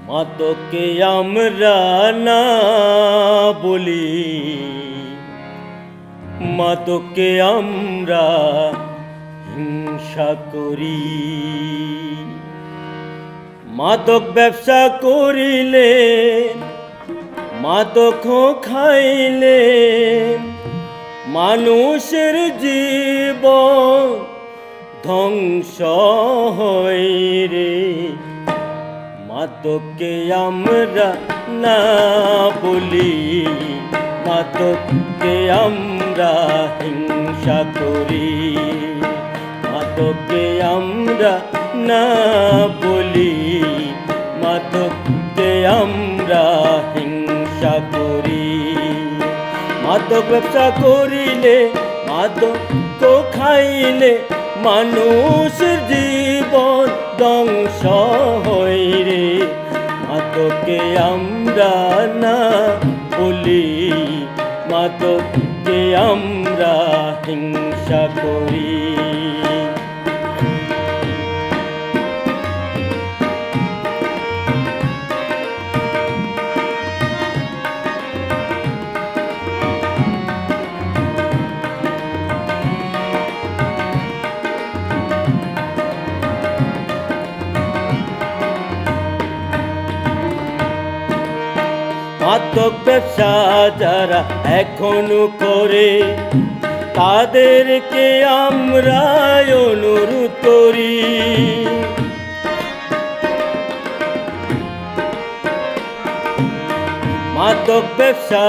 মাদককে আমরা না বলি, মাদককে আমরা হিংসা করি। মাদক ব্যবসা করিলে, মাদক খাইলে মানুষের জীবন ধ্বংস হয় রে। মাদককে আমরা না বলি, মাদককে আমরা হিংসা করি। মাদককে আমরা না বলি, মাদককে আমরা হিংসা করি। মাদক ব্যবসা করিলে, মাদক খাইলে মানুষের জীবন ধ্বংস হয় রে। মাদককে আমরা না বলি, মাদককে আমরা হিংসা করি। মাদক ব্যবসা যারা এখনো করে, তাদেরকে আমরা অনুরোধ করি, মাদক ব্যবসা